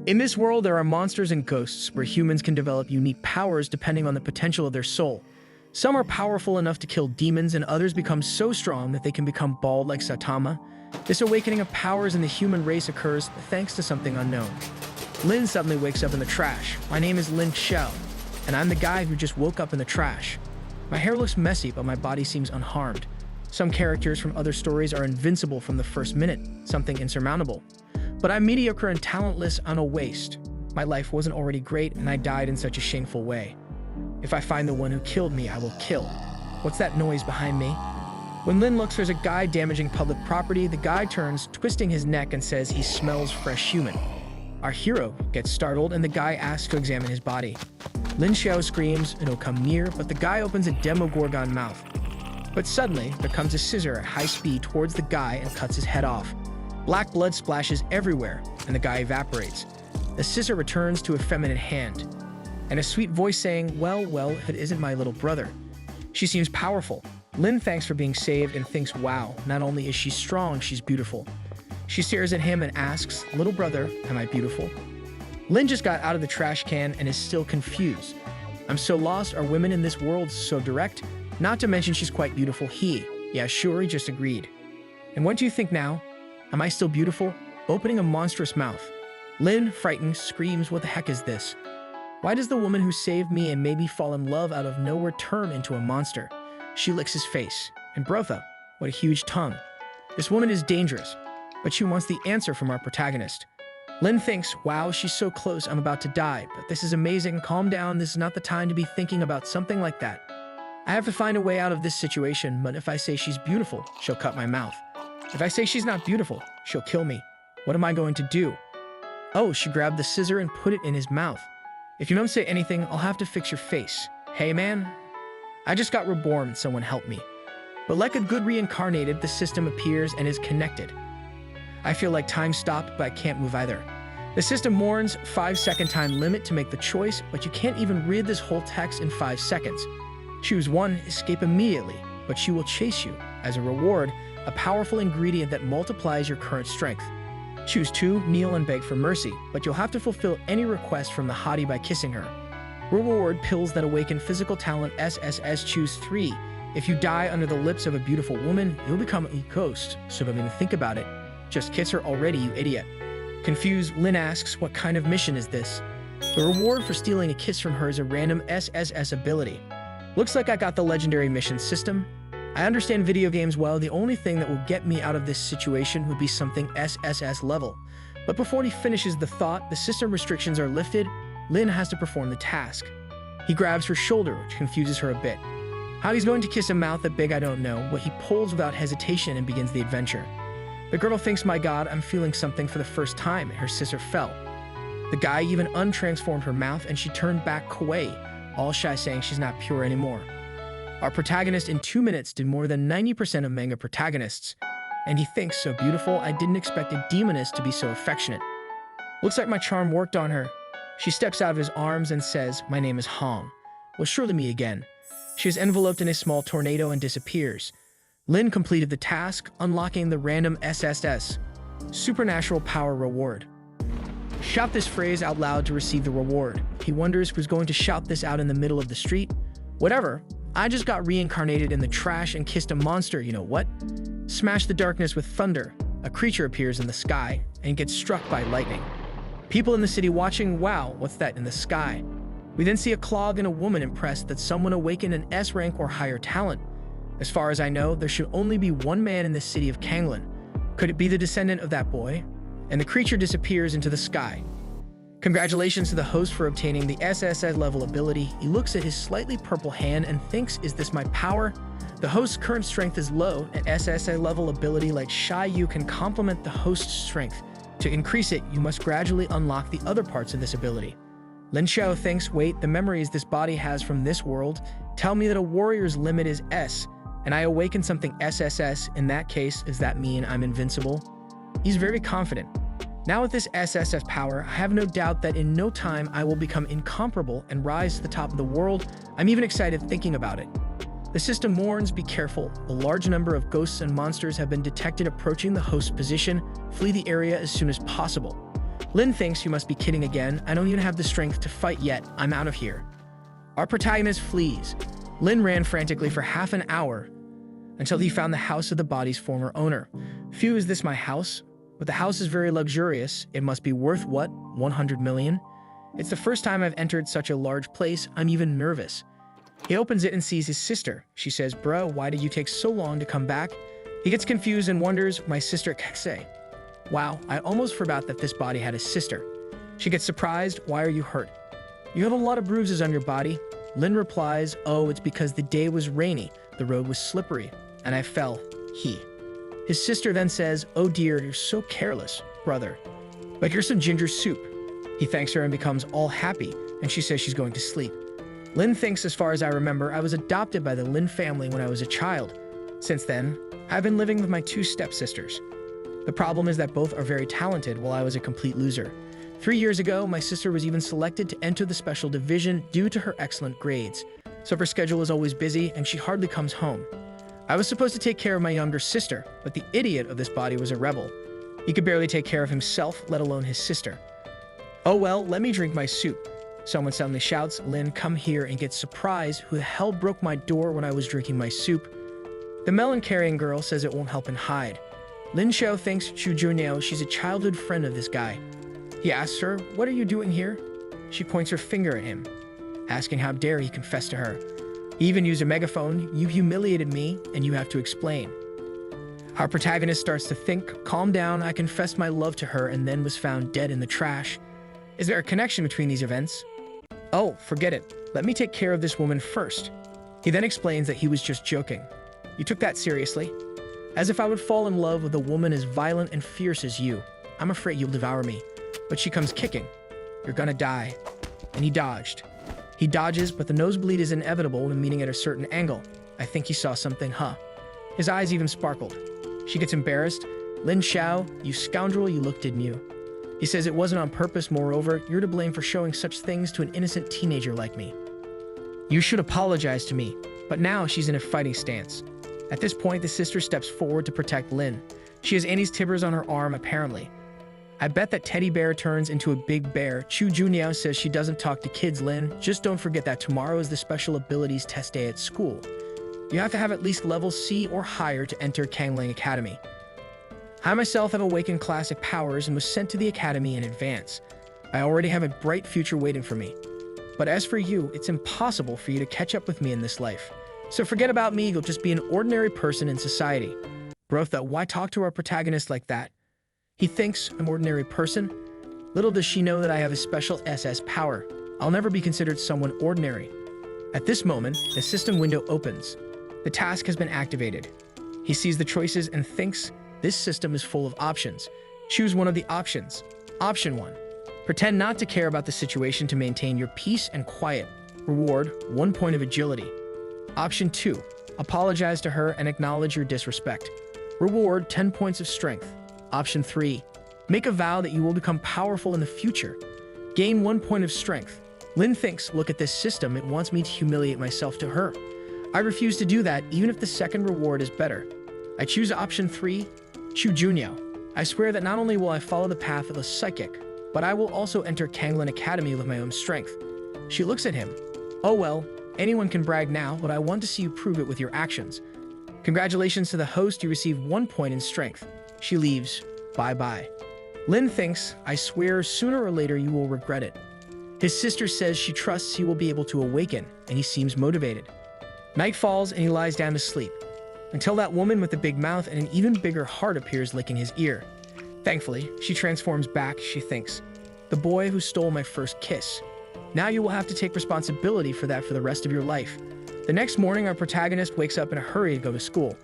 In this world, there are monsters and ghosts where humans can develop unique powers depending on the potential of their soul. Some are powerful enough to kill demons, and others become so strong that they can become bald like Saitama. This awakening of powers in the human race occurs thanks to something unknown. Lin suddenly wakes up in the trash. My name is Lin Xiao, and I'm the guy who just woke up in the trash. My hair looks messy, but my body seems unharmed. Some characters from other stories are invincible from the first minute, something insurmountable. But I'm mediocre and talentless on a waste. My life wasn't already great, and I died in such a shameful way. If I find the one who killed me, I will kill. What's that noise behind me? When Lin looks, there's a guy damaging public property. The guy turns, twisting his neck, and says he smells fresh human. Our hero gets startled, and the guy asks to examine his body. Lin Xiao screams, and he'll come near, but the guy opens a Demogorgon mouth. But suddenly, there comes a scissor at high speed towards the guy and cuts his head off. Black blood splashes everywhere, and the guy evaporates. The scissor returns to a feminine hand, and a sweet voice saying, well, it isn't my little brother. She seems powerful. Lin thanks for being saved and thinks, wow, not only is she strong, she's beautiful. She stares at him and asks, little brother, am I beautiful? Lin just got out of the trash can and is still confused. I'm so lost. Are women in this world so direct? Not to mention she's quite beautiful. Yeah, sure, he just agreed. And what do you think now? Am I still beautiful? Opening a monstrous mouth. Lin, frightened, screams, what the heck is this? Why does the woman who saved me and made me fall in love out of nowhere turn into a monster? She licks his face. And Brotha, what a huge tongue. This woman is dangerous, but she wants the answer from our protagonist. Lin thinks, wow, she's so close, I'm about to die, but this is amazing. Calm down, this is not the time to be thinking about something like that. I have to find a way out of this situation, but if I say she's beautiful, she'll cut my mouth. If I say she's not beautiful, she'll kill me. What am I going to do? Oh, she grabbed the scissor and put it in his mouth. If you don't say anything, I'll have to fix your face. Hey man, I just got reborn, someone help me. But like a good reincarnated, the system appears and is connected. I feel like time stopped, but I can't move either. The system warns 5-second time limit to make the choice, but you can't even read this whole text in 5 seconds. Choose one, escape immediately, but she will chase you. As a reward, a powerful ingredient that multiplies your current strength. Choose 2, kneel and beg for mercy, but you'll have to fulfill any request from the hottie by kissing her. Reward, pills that awaken physical talent SSS. Choose 3. If you die under the lips of a beautiful woman, you'll become a ghost, so don't even think about it. Just kiss her already, you idiot. Confused, Lin asks, what kind of mission is this? The reward for stealing a kiss from her is a random SSS ability. Looks like I got the legendary mission system. I understand video games well. The only thing that will get me out of this situation would be something SSS level. But before he finishes the thought, the system restrictions are lifted. Lin has to perform the task. He grabs her shoulder, which confuses her a bit. How he's going to kiss a mouth that big, I don't know, but he pulls without hesitation and begins the adventure. The girl thinks, my god, I'm feeling something for the first time, and her scissor fell. The guy even untransformed her mouth, and she turned back away, all shy, saying she's not pure anymore. Our protagonist in 2 minutes did more than 90% of manga protagonists, and he thinks, so beautiful, I didn't expect a demoness to be so affectionate. Looks like my charm worked on her. She steps out of his arms and says, my name is Hong. Well, surely me again. She is enveloped in a small tornado and disappears. Lin completed the task, unlocking the random SSS, supernatural power reward. Shout this phrase out loud to receive the reward. He wonders who's going to shout this out in the middle of the street. Whatever, I just got reincarnated in the trash and kissed a monster, you know what? Smash the darkness with thunder. A creature appears in the sky and gets struck by lightning. People in the city watching, wow, what's that in the sky? We then see a clog and a woman impressed that someone awakened an S rank or higher talent. As far as I know, there should only be one man in the city of Kanglin. Could it be the descendant of that boy? And the creature disappears into the sky. Congratulations to the host for obtaining the SSS level ability. He looks at his slightly purple hand and thinks, is this my power? The host's current strength is low, and SSS level ability like Shy Yu can complement the host's strength. To increase it, you must gradually unlock the other parts of this ability. Lin Xiao thinks, wait, the memories this body has from this world tell me that a warrior's limit is S, and I awaken something SSS. In that case, does that mean I'm invincible? He's very confident. Now with this SSS power, I have no doubt that in no time I will become incomparable and rise to the top of the world. I'm even excited thinking about it. The system warns, be careful. A large number of ghosts and monsters have been detected approaching the host position. Flee the area as soon as possible. Lin thinks you must be kidding again. I don't even have the strength to fight yet. I'm out of here. Our protagonist flees. Lin ran frantically for half an hour until he found the house of the body's former owner. Phew, is this my house? But the house is very luxurious. It must be worth what? 100 million? It's the first time I've entered such a large place. I'm even nervous. He opens it and sees his sister. She says, "Bruh, why did you take so long to come back?" He gets confused and wonders, "My sister Kekse." Wow, I almost forgot that this body had a sister. She gets surprised. "Why are you hurt?" "You have a lot of bruises on your body." Lin replies, "Oh, it's because the day was rainy, the road was slippery, and I fell." His sister then says, "Oh dear, you're so careless, brother. But here's some ginger soup." He thanks her and becomes all happy, and she says she's going to sleep. Lin thinks, "As far as I remember, I was adopted by the Lin family when I was a child. Since then, I've been living with my 2 stepsisters. The problem is that both are very talented while I was a complete loser. 3 years ago, my sister was even selected to enter the special division due to her excellent grades. So her schedule is always busy and she hardly comes home. I was supposed to take care of my younger sister, but the idiot of this body was a rebel. He could barely take care of himself, let alone his sister. Oh well, let me drink my soup." Someone suddenly shouts, "Lin, come here," and gets surprised. "Who the hell broke my door when I was drinking my soup?" The melon-carrying girl says it won't help and hide. Lin Xiao thinks Chu Junyo, she's a childhood friend of this guy. He asks her, "What are you doing here?" She points her finger at him, asking how dare he confess to her. He even used a megaphone. "You humiliated me, and you have to explain." Our protagonist starts to think, "Calm down, I confessed my love to her and then was found dead in the trash. Is there a connection between these events? Oh, forget it. Let me take care of this woman first." He then explains that he was just joking. "You took that seriously? As if I would fall in love with a woman as violent and fierce as you. I'm afraid you'll devour me." But she comes kicking. "You're gonna die." And he dodged. He dodges, but the nosebleed is inevitable when meeting at a certain angle. I think he saw something, huh? His eyes even sparkled. She gets embarrassed. "Lin Xiao, you scoundrel, you looked, didn't you?" He says it wasn't on purpose. Moreover, you're to blame for showing such things to an innocent teenager like me. You should apologize to me. But now she's in a fighting stance. At this point, the sister steps forward to protect Lin. She has Annie's tibbers on her arm, apparently. "I bet that teddy bear turns into a big bear." Chu Juniao says she doesn't talk to kids, Lin. "Just don't forget that tomorrow is the special abilities test day at school. You have to have at least level C or higher to enter Kangling Academy. I myself have awakened classic powers and was sent to the academy in advance. I already have a bright future waiting for me. But as for you, it's impossible for you to catch up with me in this life. So forget about me, you'll just be an ordinary person in society." Bro thought, why talk to our protagonist like that? He thinks, "An ordinary person?" Little does she know that I have a special SS power. I'll never be considered someone ordinary. At this moment, the system window opens. The task has been activated. He sees the choices and thinks, this system is full of options. Choose one of the options. Option 1. Pretend not to care about the situation to maintain your peace and quiet. Reward, 1 point of agility. Option 2. Apologize to her and acknowledge your disrespect. Reward, 10 points of strength. Option 3. Make a vow that you will become powerful in the future. Gain 1 point of strength. Lin thinks, look at this system, it wants me to humiliate myself to her. I refuse to do that, even if the second reward is better. I choose option 3, Chu Junyo. I swear that not only will I follow the path of a psychic, but I will also enter Kangling Academy with my own strength. She looks at him. Oh well, anyone can brag now, but I want to see you prove it with your actions. Congratulations to the host, you receive 1 point in strength. She leaves. Bye-bye. Lin thinks, I swear sooner or later you will regret it. His sister says she trusts he will be able to awaken, and he seems motivated. Night falls and he lies down to sleep, until that woman with the big mouth and an even bigger heart appears licking his ear. Thankfully, she transforms back, she thinks. The boy who stole my first kiss. Now you will have to take responsibility for that for the rest of your life. The next morning, our protagonist wakes up in a hurry to go to school.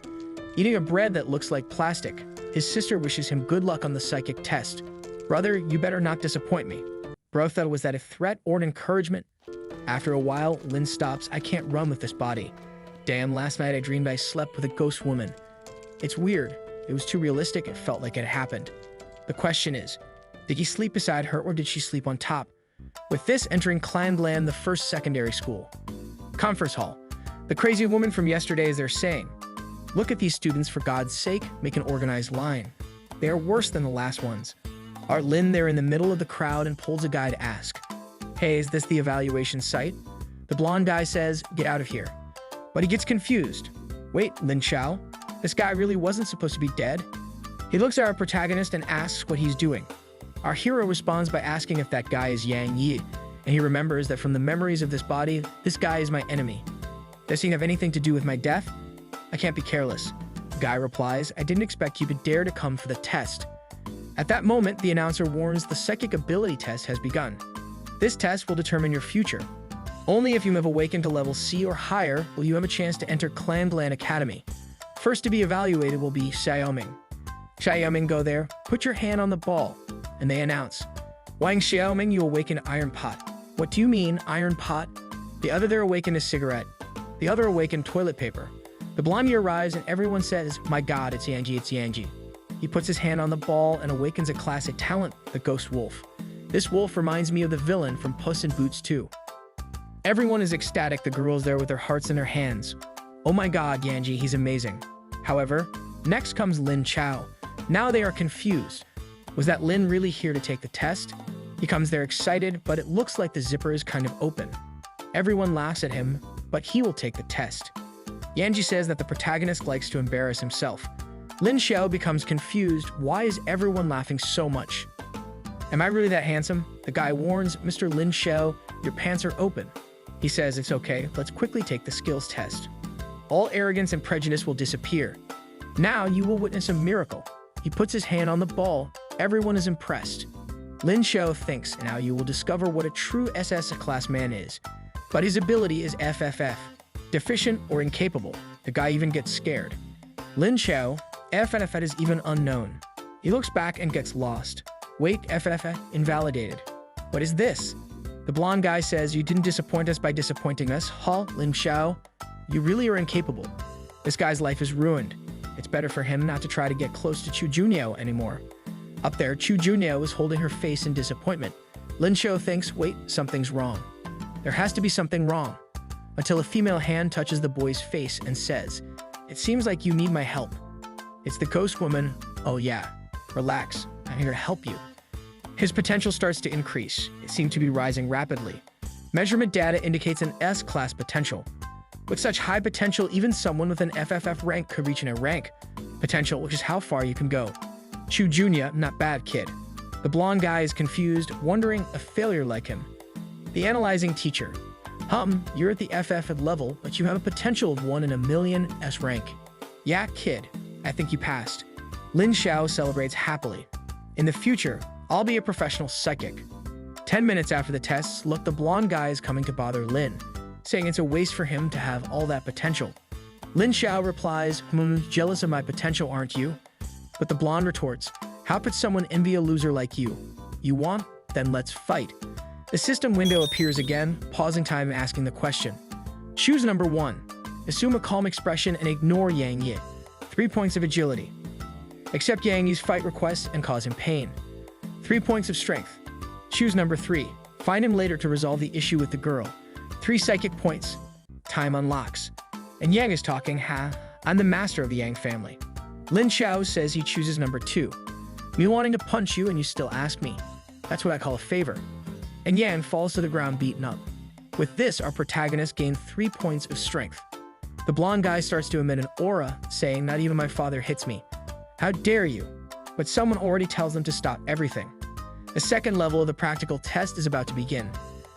Eating a bread that looks like plastic, his sister wishes him good luck on the psychic test. Brother, you better not disappoint me. Bro thought, was that a threat or an encouragement? After a while, Lin stops. I can't run with this body. Damn, last night I dreamed I slept with a ghost woman. It's weird. It was too realistic, it felt like it happened. The question is, did he sleep beside her or did she sleep on top? With this, entering Clanland, the first secondary school. Conference hall. The crazy woman from yesterday is there saying, look at these students, for God's sake, make an organized line. They are worse than the last ones. Art Lin there in the middle of the crowd and pulls a guy to ask, "Hey, is this the evaluation site?" The blonde guy says, "Get out of here." But he gets confused. Wait, Lin Xiao? This guy really wasn't supposed to be dead? He looks at our protagonist and asks what he's doing. Our hero responds by asking if that guy is Yang Yi, and he remembers that from the memories of this body, this guy is my enemy. Does he have anything to do with my death? I can't be careless. The guy replies, "I didn't expect you to dare to come for the test." At that moment, the announcer warns the psychic ability test has begun. This test will determine your future. Only if you have awakened to level C or higher will you have a chance to enter Clan Glan Academy. First to be evaluated will be Xiaoming. Xiaoming, go there, put your hand on the ball, and they announce, "Wang Xiaoming, you awaken Iron Pot." What do you mean, Iron Pot? The other there awakened a cigarette. The other awakened toilet paper. The blondie arrives and everyone says, "My God, it's Yanji, it's Yanji." He puts his hand on the ball and awakens a classic talent, the Ghost Wolf. This wolf reminds me of the villain from Puss in Boots 2. Everyone is ecstatic, the girls there with their hearts in their hands. Oh my God, Yanji, he's amazing. However, next comes Lin Xiao. Now they are confused. Was that Lin really here to take the test? He comes there excited, but it looks like the zipper is kind of open. Everyone laughs at him, but he will take the test. Yanji says that the protagonist likes to embarrass himself. Lin Xiao becomes confused. Why is everyone laughing so much? Am I really that handsome? The guy warns, "Mr. Lin Xiao, your pants are open." He says, "It's okay, let's quickly take the skills test." All arrogance and prejudice will disappear. Now you will witness a miracle. He puts his hand on the ball. Everyone is impressed. Lin Xiao thinks, now you will discover what a true SS class man is. But his ability is FFF, deficient or incapable. The guy even gets scared. Lin Xiao, FFF is even unknown. He looks back and gets lost. Wait, FFF, invalidated. What is this? The blonde guy says, "You didn't disappoint us by disappointing us, huh, Lin Xiao? You really are incapable. This guy's life is ruined. It's better for him not to try to get close to Chu Junyo anymore." Up there, Chu Junyo is holding her face in disappointment. Lin Xiao thinks, wait, something's wrong. There has to be something wrong. Until a female hand touches the boy's face and says, "It seems like you need my help." It's the ghost woman. "Oh yeah, relax, I'm here to help you." His potential starts to increase. It seems to be rising rapidly. Measurement data indicates an S-class potential. With such high potential, even someone with an FFF rank could reach an A rank potential, which is how far you can go. Chu Junya, not bad, kid. The blonde guy is confused, wondering a failure like him. The analyzing teacher. You're at the FFF level, but you have a potential of 1 in a million S rank. Yeah, kid, I think you passed. Lin Xiao celebrates happily. In the future, I'll be a professional psychic. 10 minutes after the tests, look, the blonde guy is coming to bother Lin, saying it's a waste for him to have all that potential. Lin Xiao replies, "Jealous of my potential, aren't you?" But the blonde retorts, "How could someone envy a loser like you? You want? Then let's fight." The system window appears again, pausing time and asking the question. Choose number 1. Assume a calm expression and ignore Yang Yi. 3 points of agility. Accept Yang Yi's fight request and cause him pain. 3 points of strength. Choose number 3. Find him later to resolve the issue with the girl. 3 psychic points. Time unlocks. And Yang is talking, I'm the master of the Yang family. Lin Xiao says he chooses number 2. Me wanting to punch you and you still ask me. That's what I call a favor. And Yang falls to the ground beaten up. With this, our protagonist gained 3 points of strength. The blonde guy starts to emit an aura, saying, "Not even my father hits me. How dare you?" But someone already tells them to stop everything. The second level of the practical test is about to begin.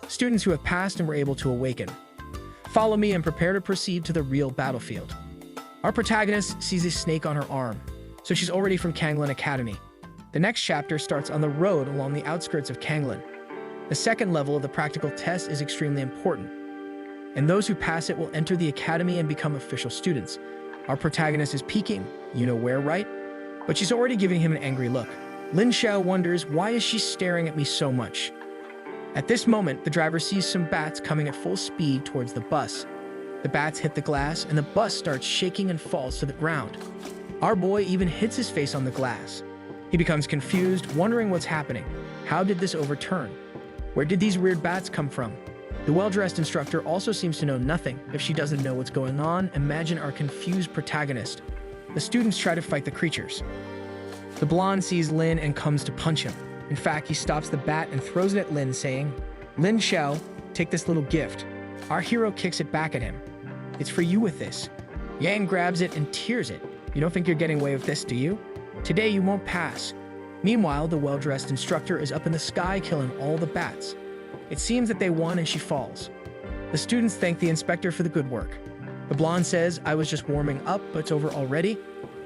Students who have passed and were able to awaken. Follow me and prepare to proceed to the real battlefield. Our protagonist sees a snake on her arm, so she's already from Kanglan Academy. The next chapter starts on the road along the outskirts of Kanglan. The second level of the practical test is extremely important, and those who pass it will enter the academy and become official students. Our protagonist is peeking, you know where, right? But she's already giving him an angry look. Lin Xiao wonders, why is she staring at me so much? At this moment, the driver sees some bats coming at full speed towards the bus. The bats hit the glass, and the bus starts shaking and falls to the ground. Our boy even hits his face on the glass. He becomes confused, wondering what's happening. How did this overturn? Where did these weird bats come from? The well-dressed instructor also seems to know nothing. If she doesn't know what's going on, imagine our confused protagonist. The students try to fight the creatures. The blonde sees Lin and comes to punch him. In fact, he stops the bat and throws it at Lin, saying, "Lin Xiao, take this little gift." Our hero kicks it back at him. "It's for you with this." Yang grabs it and tears it. "You don't think you're getting away with this, do you? Today you won't pass." Meanwhile, the well-dressed instructor is up in the sky killing all the bats. It seems that they won and she falls. The students thank the inspector for the good work. The blonde says, "I was just warming up, but it's over already."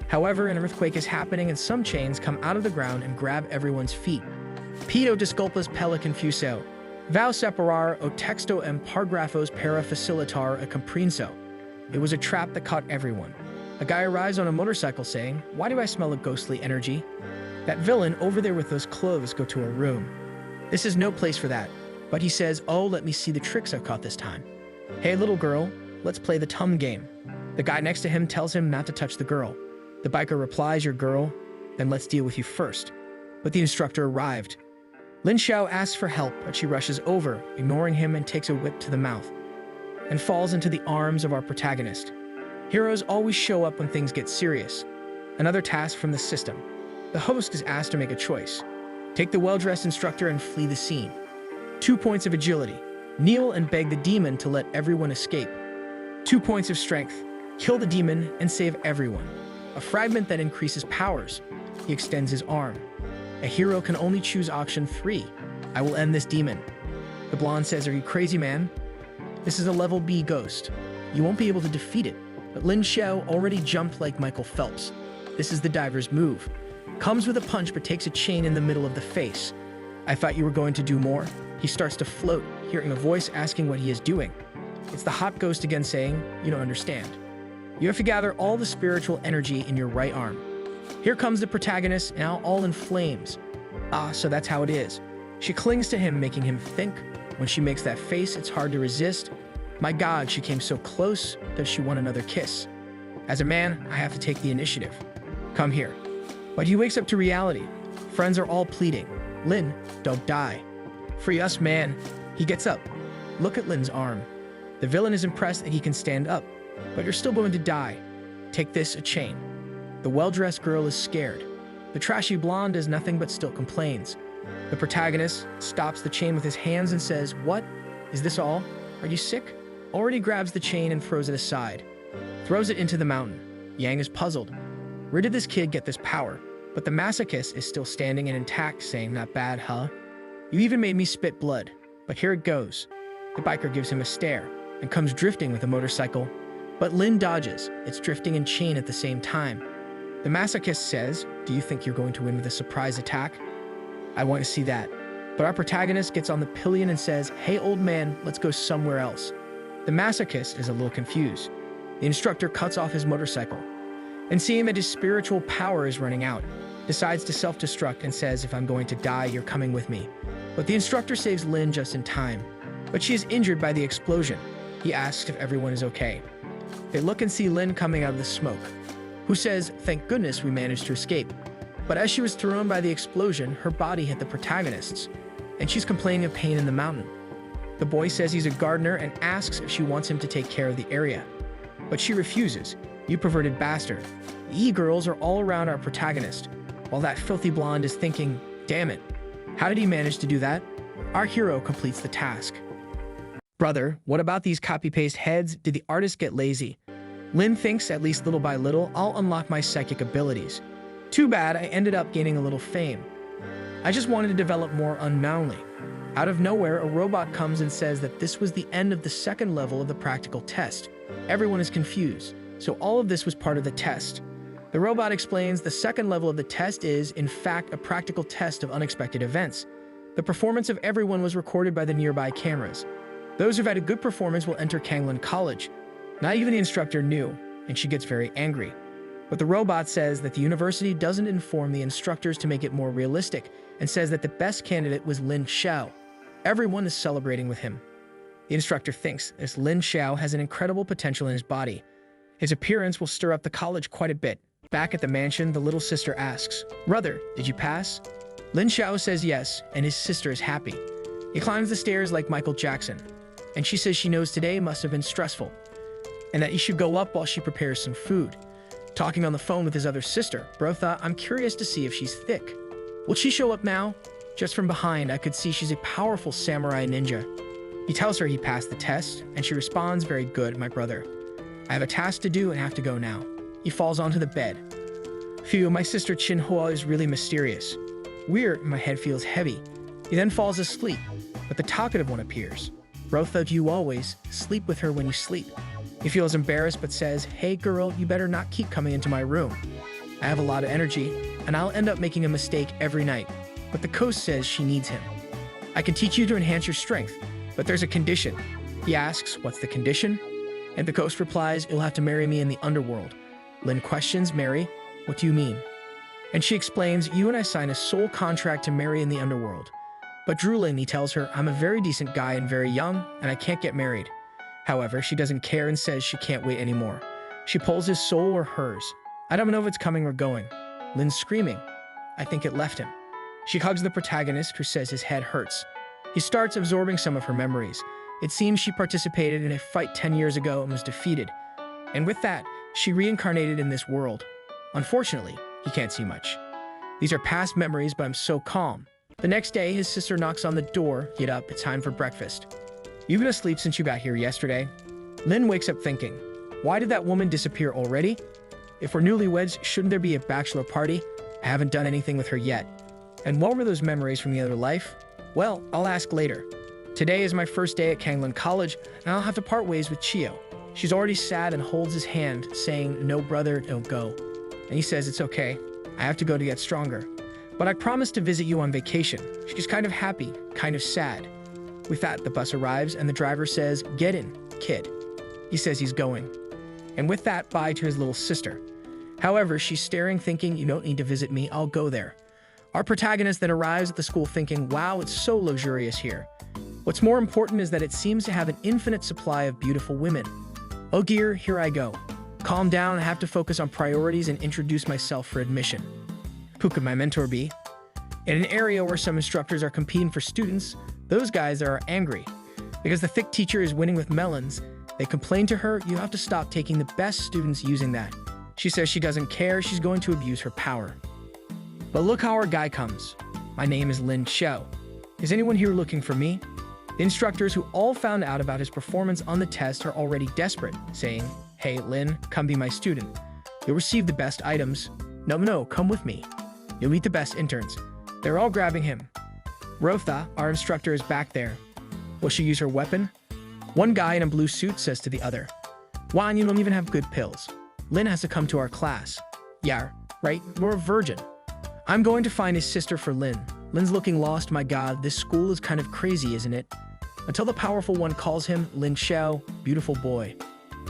However, an earthquake is happening and some chains come out of the ground and grab everyone's feet. Pido disculpas pela confuso. Vau separar o texto em pargrafos para facilitar a comprenso. It was a trap that caught everyone. A guy arrives on a motorcycle saying, "Why do I smell a ghostly energy?" That villain over there with those clothes go to a room. This is no place for that. But he says, "Oh, let me see the tricks I've caught this time. Hey, little girl, let's play the tum game." The guy next to him tells him not to touch the girl. The biker replies, "Your girl, then let's deal with you first." But the instructor arrived. Lin Xiao asks for help, but she rushes over, ignoring him and takes a whip to the mouth, and falls into the arms of our protagonist. Heroes always show up when things get serious. Another task from the system. The host is asked to make a choice. Take the well-dressed instructor and flee the scene. 2 points of agility. Kneel and beg the demon to let everyone escape. 2 points of strength. Kill the demon and save everyone. A fragment that increases powers. He extends his arm. A hero can only choose option 3. I will end this demon. The blonde says, "Are you crazy, man? This is a level B ghost. You won't be able to defeat it." But Lin Xiao already jumped like Michael Phelps. This is the diver's move. Comes with a punch but takes a chain in the middle of the face. "I thought you were going to do more." He starts to float, hearing a voice asking what he is doing. It's the hot ghost again saying, "You don't understand. You have to gather all the spiritual energy in your right arm." Here comes the protagonist, now all in flames. So that's how it is. She clings to him, making him think. When she makes that face, it's hard to resist. My God, she came so close. Does she want another kiss? As a man, I have to take the initiative. Come here. But he wakes up to reality. Friends are all pleading. "Lin, don't die. Free us, man." He gets up. Look at Lin's arm. The villain is impressed that he can stand up. "But you're still going to die. Take this, a chain." The well-dressed girl is scared. The trashy blonde does nothing but still complains. The protagonist stops the chain with his hands and says, "What? Is this all? Are you sick?" Already grabs the chain and throws it aside. Throws it into the mountain. Yang is puzzled. Where did this kid get this power? But the masochist is still standing and intact, saying, "Not bad, huh? You even made me spit blood." But here it goes. The biker gives him a stare and comes drifting with a motorcycle. But Lin dodges. It's drifting and chain at the same time. The masochist says, "Do you think you're going to win with a surprise attack? I want to see that." But our protagonist gets on the pillion and says, "Hey, old man, let's go somewhere else." The masochist is a little confused. The instructor cuts off his motorcycle and seeing that his spiritual power is running out, decides to self-destruct and says, "If I'm going to die, you're coming with me." But the instructor saves Lin just in time. But she is injured by the explosion. He asks if everyone is okay. They look and see Lin coming out of the smoke, who says, "Thank goodness we managed to escape." But as she was thrown by the explosion, her body hit the protagonist's, and she's complaining of pain in the mountain. The boy says he's a gardener and asks if she wants him to take care of the area. But she refuses. "You perverted bastard." The e-girls are all around our protagonist, while that filthy blonde is thinking, "Damn it, how did he manage to do that?" Our hero completes the task. "Brother, what about these copy-paste heads? Did the artist get lazy?" Lin thinks, "At least little by little, I'll unlock my psychic abilities. Too bad I ended up gaining a little fame. I just wanted to develop more unmanly." Out of nowhere, a robot comes and says that this was the end of the second level of the practical test. Everyone is confused, so all of this was part of the test. The robot explains the second level of the test is, in fact, a practical test of unexpected events. The performance of everyone was recorded by the nearby cameras. Those who've had a good performance will enter Kanglan College. Not even the instructor knew, and she gets very angry. But the robot says that the university doesn't inform the instructors to make it more realistic, and says that the best candidate was Lin Xiao. Everyone is celebrating with him. The instructor thinks this Lin Xiao has an incredible potential in his body. His appearance will stir up the college quite a bit. Back at the mansion, the little sister asks, "Brother, did you pass?" Lin Xiao says yes, and his sister is happy. He climbs the stairs like Michael Jackson, and she says she knows today must have been stressful, and that he should go up while she prepares some food. Talking on the phone with his other sister, Brotha, "I'm curious to see if she's thick. Will she show up now?" Just from behind, I could see she's a powerful samurai ninja. He tells her he passed the test, and she responds, very good, my brother. I have a task to do and have to go now. He falls onto the bed. Phew, my sister Chinhua is really mysterious. Weird, my head feels heavy. He then falls asleep, but the talkative one appears. Rotha, you always sleep with her when you sleep. He feels embarrassed but says, hey girl, you better not keep coming into my room. I have a lot of energy, and I'll end up making a mistake every night. But the coast says she needs him. I can teach you to enhance your strength, but there's a condition. He asks, what's the condition? And the ghost replies, you'll have to marry me in the underworld. Lin questions, marry? What do you mean? And she explains, you and I sign a soul contract to marry in the underworld. But drooling, he tells her, I'm a very decent guy and very young, and I can't get married. However, she doesn't care and says she can't wait anymore. She pulls his soul or hers. I don't know if it's coming or going. Lin's screaming. I think it left him. She hugs the protagonist, who says his head hurts. He starts absorbing some of her memories. It seems she participated in a fight 10 years ago and was defeated. And with that, she reincarnated in this world. Unfortunately, he can't see much. These are past memories, but I'm so calm. The next day, his sister knocks on the door. Get up, it's time for breakfast. You've been asleep since you got here yesterday. Lin wakes up thinking, why did that woman disappear already? If we're newlyweds, shouldn't there be a bachelor party? I haven't done anything with her yet. And what were those memories from the other life? Well, I'll ask later. Today is my first day at Kanglan College, and I'll have to part ways with Chio. She's already sad and holds his hand, saying, no brother, don't go. And he says, it's okay. I have to go to get stronger. But I promised to visit you on vacation. She's kind of happy, kind of sad. With that, the bus arrives, and the driver says, get in, kid. He says he's going. And with that, bye to his little sister. However, she's staring, thinking, you don't need to visit me, I'll go there. Our protagonist then arrives at the school thinking, wow, it's so luxurious here. What's more important is that it seems to have an infinite supply of beautiful women. Oh dear, here I go. Calm down, I have to focus on priorities and introduce myself for admission. Who could my mentor be? In an area where some instructors are competing for students, those guys are angry. Because the thick teacher is winning with melons, they complain to her, you have to stop taking the best students using that. She says she doesn't care, she's going to abuse her power. But look how our guy comes. My name is Lin Xiao. Is anyone here looking for me? The instructors who all found out about his performance on the test are already desperate, saying, hey Lin, come be my student. You'll receive the best items. No, come with me. You'll meet the best interns. They're all grabbing him. Rotha, our instructor, is back there. Will she use her weapon? One guy in a blue suit says to the other, Juan, you don't even have good pills. Lin has to come to our class. Yeah, right, you're a virgin. I'm going to find his sister for Lin. Lin's looking lost, my god, this school is kind of crazy, isn't it? Until the powerful one calls him Lin Xiao, beautiful boy.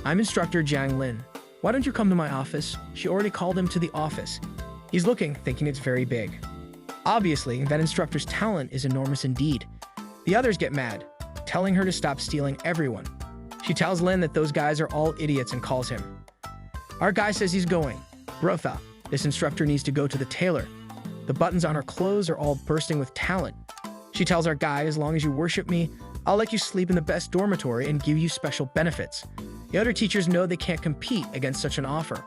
I'm instructor Jiang Lin. Why don't you come to my office? She already called him to the office. He's looking, thinking it's very big. Obviously, that instructor's talent is enormous indeed. The others get mad, telling her to stop stealing everyone. She tells Lin that those guys are all idiots and calls him. Our guy says he's going. Rotha, this instructor needs to go to the tailor. The buttons on her clothes are all bursting with talent. She tells our guy, as long as you worship me, I'll let you sleep in the best dormitory and give you special benefits. The other teachers know they can't compete against such an offer.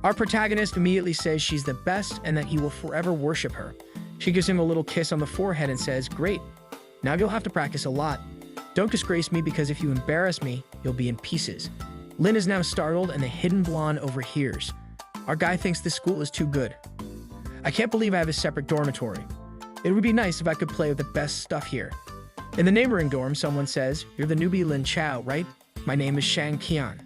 Our protagonist immediately says she's the best and that he will forever worship her. She gives him a little kiss on the forehead and says, great, now you'll have to practice a lot. Don't disgrace me because if you embarrass me, you'll be in pieces. Lin is now startled and the hidden blonde overhears. Our guy thinks this school is too good. I can't believe I have a separate dormitory. It would be nice if I could play with the best stuff here. In the neighboring dorm, someone says, you're the newbie Lin Chao, right? My name is Shang Qian.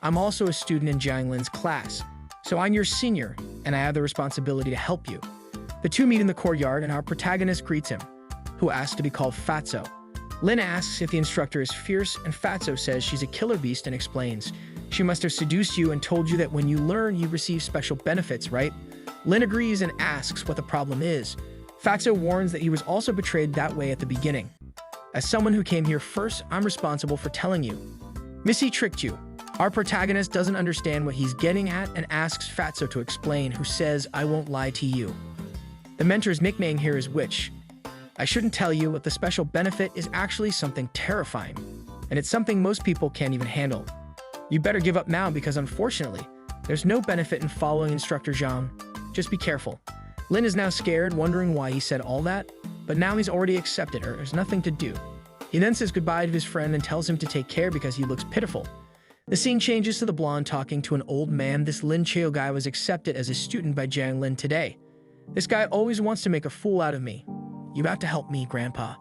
I'm also a student in Jiang Lin's class. So I'm your senior, and I have the responsibility to help you. The two meet in the courtyard, and our protagonist greets him, who asks to be called Fatso. Lin asks if the instructor is fierce, and Fatso says she's a killer beast and explains, she must have seduced you and told you that when you learn, you receive special benefits, right? Lin agrees and asks what the problem is. Fatso warns that he was also betrayed that way at the beginning. As someone who came here first, I'm responsible for telling you. Missy tricked you. Our protagonist doesn't understand what he's getting at and asks Fatso to explain, who says, I won't lie to you. The mentor's nickname here is Witch. I shouldn't tell you, but the special benefit is actually something terrifying, and it's something most people can't even handle. You better give up now because unfortunately, there's no benefit in following Instructor Zhang. Just be careful. Lin is now scared, wondering why he said all that. but now he's already accepted her. There's nothing to do. He then says goodbye to his friend and tells him to take care because he looks pitiful. The scene changes to the blonde talking to an old man. This Lin Cheo guy was accepted as a student by Jiang Lin today. This guy always wants to make a fool out of me. You have to help me, Grandpa.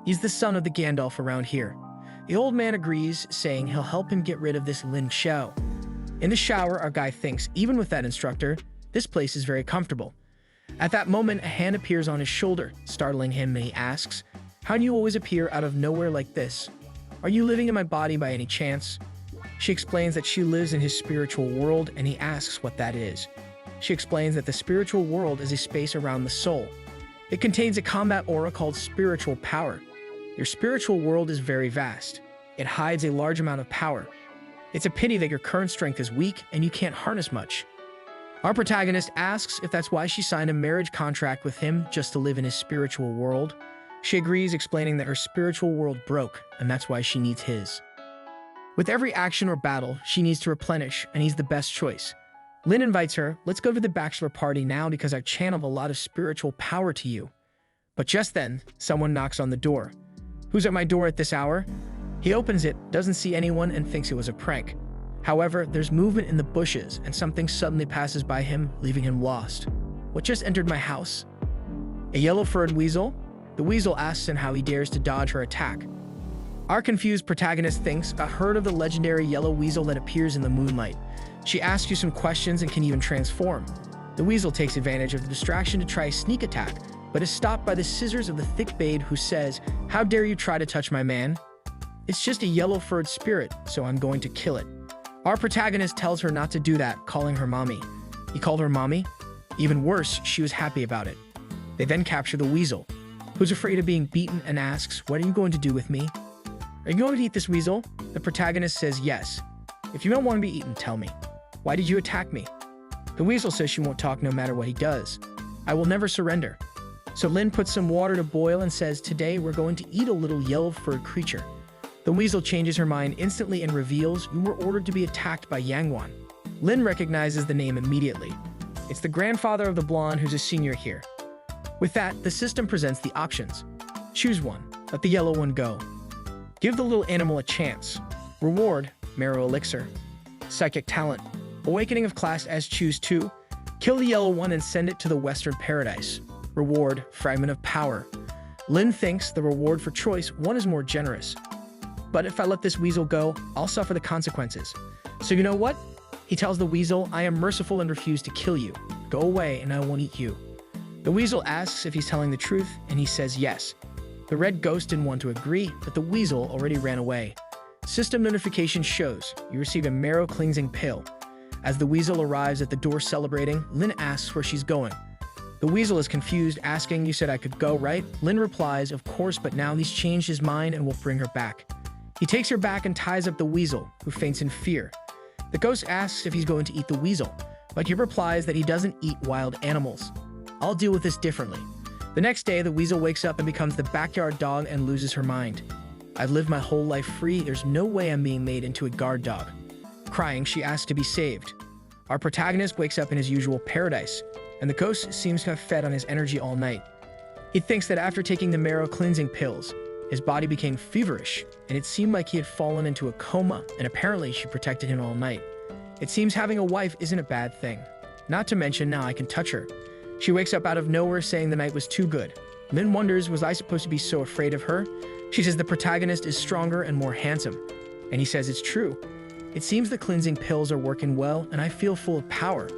He's the son of the Gandalf around here. The old man agrees, saying he'll help him get rid of this Lin Cheo. In the shower, our guy thinks, even with that instructor, this place is very comfortable. At that moment, a hand appears on his shoulder, startling him, and he asks, "How do you always appear out of nowhere like this? Are you living in my body by any chance?" She explains that she lives in his spiritual world, and he asks what that is. She explains that the spiritual world is a space around the soul. It contains a combat aura called spiritual power. Your spiritual world is very vast. It hides a large amount of power. It's a pity that your current strength is weak and you can't harness much. Our protagonist asks if that's why she signed a marriage contract with him, just to live in his spiritual world. She agrees, explaining that her spiritual world broke, and that's why she needs his. With every action or battle, she needs to replenish, and he's the best choice. Lin invites her, "Let's go to the bachelor party now because I've channeled a lot of spiritual power to you." But just then, someone knocks on the door. "Who's at my door at this hour?" He opens it, doesn't see anyone, and thinks it was a prank. However, there's movement in the bushes, and something suddenly passes by him, leaving him lost. "What just entered my house?" A yellow-furred weasel? The weasel asks him how he dares to dodge her attack. Our confused protagonist thinks, "I heard of the legendary yellow weasel that appears in the moonlight. She asks you some questions and can even transform." The weasel takes advantage of the distraction to try a sneak attack, but is stopped by the scissors of the thick babe, who says, "How dare you try to touch my man? It's just a yellow-furred spirit, so I'm going to kill it." Our protagonist tells her not to do that, calling her mommy. He called her mommy? Even worse, she was happy about it. They then capture the weasel, who's afraid of being beaten, and asks, "What are you going to do with me? Are you going to eat this weasel?" The protagonist says yes. "If you don't want to be eaten, tell me. Why did you attack me?" The weasel says she won't talk no matter what he does. "I will never surrender." So Lin puts some water to boil and says, "Today we're going to eat a little yellow-furred creature." The weasel changes her mind instantly and reveals, "You were ordered to be attacked by Yangwan." Lin recognizes the name immediately. It's the grandfather of the blonde, who's a senior here. With that, the system presents the options. Choose one. Let the yellow one go. Give the little animal a chance. Reward: Marrow Elixir. Psychic Talent: Awakening of Class S. Choose 2. Kill the yellow one and send it to the Western Paradise. Reward: Fragment of Power. Lin thinks the reward for choice 1 is more generous. "But if I let this weasel go, I'll suffer the consequences. So you know what?" He tells the weasel, "I am merciful and refuse to kill you. Go away and I won't eat you." The weasel asks if he's telling the truth, and he says yes. The red ghost didn't want to agree, but the weasel already ran away. System notification shows you receive a marrow cleansing pill. As the weasel arrives at the door celebrating, Lin asks where she's going. The weasel is confused, asking, "You said I could go, right?" Lin replies, "Of course, but now he's changed his mind and will bring her back." He takes her back and ties up the weasel, who faints in fear. The ghost asks if he's going to eat the weasel, but he replies that he doesn't eat wild animals. "I'll deal with this differently." The next day, the weasel wakes up and becomes the backyard dog and loses her mind. "I've lived my whole life free. There's no way I'm being made into a guard dog." Crying, she asks to be saved. Our protagonist wakes up in his usual paradise, and the ghost seems to have fed on his energy all night. He thinks that after taking the marrow cleansing pills, his body became feverish, and it seemed like he had fallen into a coma, and apparently she protected him all night. It seems having a wife isn't a bad thing. Not to mention, now I can touch her. She wakes up out of nowhere saying the night was too good. Lin wonders, was I supposed to be so afraid of her? She says the protagonist is stronger and more handsome, and he says it's true. It seems the cleansing pills are working well, and I feel full of power.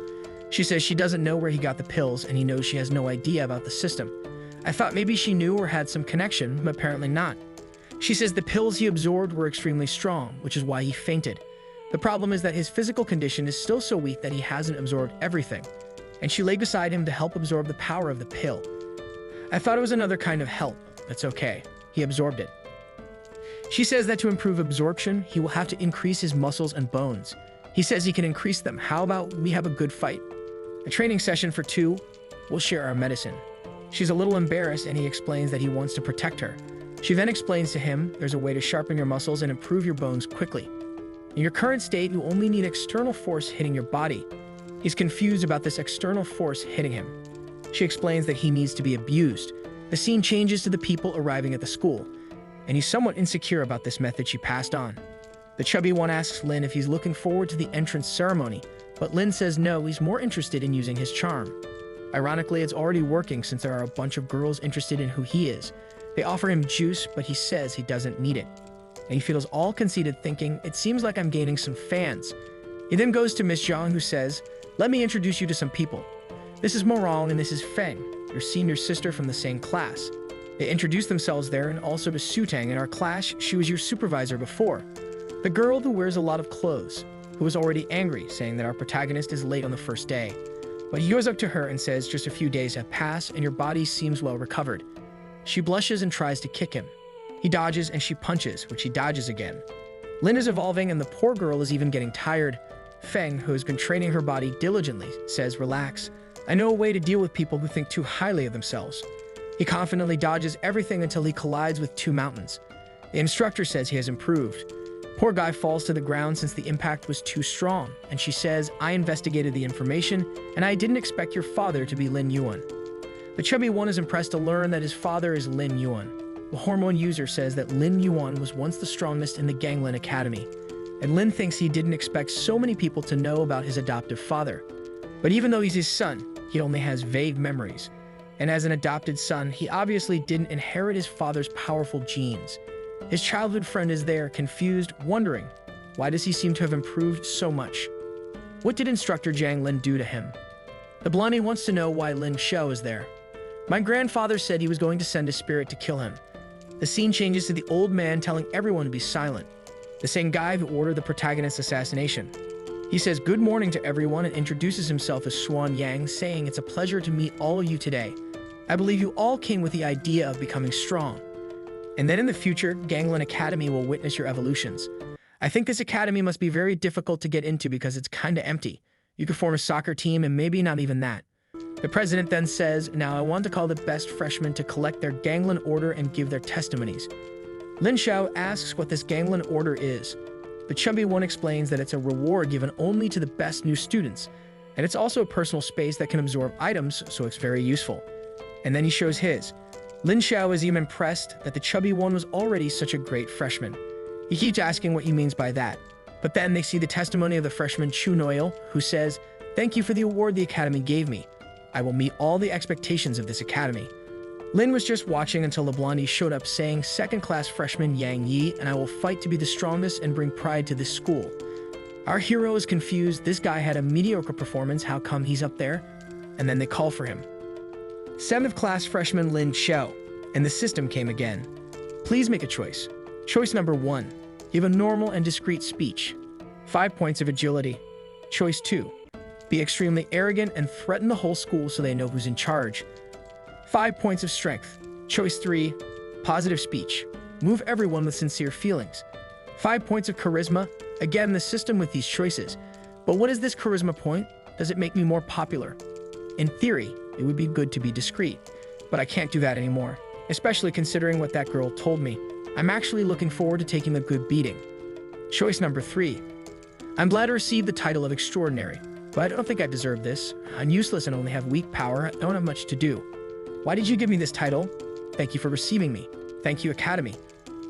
She says she doesn't know where he got the pills, and he knows she has no idea about the system. I thought maybe she knew or had some connection, but apparently not. She says the pills he absorbed were extremely strong, which is why he fainted. The problem is that his physical condition is still so weak that he hasn't absorbed everything, and she lay beside him to help absorb the power of the pill. I thought it was another kind of help. That's okay. He absorbed it. She says that to improve absorption, he will have to increase his muscles and bones. He says he can increase them. How about we have a good fight? A training session for 2. We'll share our medicine. She's a little embarrassed, and he explains that he wants to protect her. She then explains to him there's a way to sharpen your muscles and improve your bones quickly. In your current state, you only need external force hitting your body. He's confused about this external force hitting him. She explains that he needs to be abused. The scene changes to the people arriving at the school, and he's somewhat insecure about this method she passed on. The chubby one asks Lin if he's looking forward to the entrance ceremony, but Lin says no, he's more interested in using his charm. Ironically, it's already working since there are a bunch of girls interested in who he is. They offer him juice, but he says he doesn't need it. And he feels all conceited, thinking, it seems like I'm gaining some fans. He then goes to Miss Zhang, who says, let me introduce you to some people. This is Morong and this is Feng, your senior sister from the same class. They introduce themselves there, and also to Sutang. In our class, she was your supervisor before. The girl who wears a lot of clothes, who was already angry, saying that our protagonist is late on the first day. But he goes up to her and says just a few days have passed and your body seems well recovered. She blushes and tries to kick him. He dodges and she punches, which he dodges again. Lin is evolving and the poor girl is even getting tired. Feng, who has been training her body diligently, says, relax. I know a way to deal with people who think too highly of themselves. He confidently dodges everything until he collides with two mountains. The instructor says he has improved. Poor guy falls to the ground since the impact was too strong, and she says, I investigated the information, and I didn't expect your father to be Lin Yuan. The chubby one is impressed to learn that his father is Lin Yuan. The hormone user says that Lin Yuan was once the strongest in the Ganglin Academy, and Lin thinks he didn't expect so many people to know about his adoptive father. But even though he's his son, he only has vague memories. And as an adopted son, he obviously didn't inherit his father's powerful genes. His childhood friend is there, confused, wondering, why does he seem to have improved so much? What did instructor Jiang Lin do to him? The blondie wants to know why Lin Xiao is there. My grandfather said he was going to send a spirit to kill him. The scene changes to the old man telling everyone to be silent. The same guy who ordered the protagonist's assassination. He says good morning to everyone and introduces himself as Xuan Yang, saying it's a pleasure to meet all of you today. I believe you all came with the idea of becoming strong. And then in the future, Ganglin Academy will witness your evolutions. I think this academy must be very difficult to get into because it's kinda empty. You could form a soccer team and maybe not even that. The president then says, now I want to call the best freshmen to collect their Ganglin order and give their testimonies. Lin Xiao asks what this Ganglin order is. The chubby one explains that it's a reward given only to the best new students, and it's also a personal space that can absorb items, so it's very useful. And then he shows his. Lin Xiao is even impressed that the chubby one was already such a great freshman. He keeps asking what he means by that, but then they see the testimony of the freshman Chu Noil, who says, thank you for the award the academy gave me. I will meet all the expectations of this academy. Lin was just watching until the blondie showed up saying second-class freshman Yang Yi, and I will fight to be the strongest and bring pride to this school. Our hero is confused. This guy had a mediocre performance. How come he's up there? And then they call for him. 7th class freshman Lin Xiao, and the system came again. Please make a choice. Choice number 1. Give a normal and discreet speech. 5 points of agility. Choice 2. Be extremely arrogant and threaten the whole school so they know who's in charge. 5 points of strength. Choice 3. Positive speech. Move everyone with sincere feelings. 5 points of charisma. Again, the system with these choices. But what is this charisma point? Does it make me more popular? In theory, it would be good to be discreet, but I can't do that anymore, especially considering what that girl told me. I'm actually looking forward to taking a good beating. Choice number 3. I'm glad to receive the title of extraordinary, but I don't think I deserve this. I'm useless and only have weak power. I don't have much to do. Why did you give me this title? Thank you for receiving me. Thank you, Academy.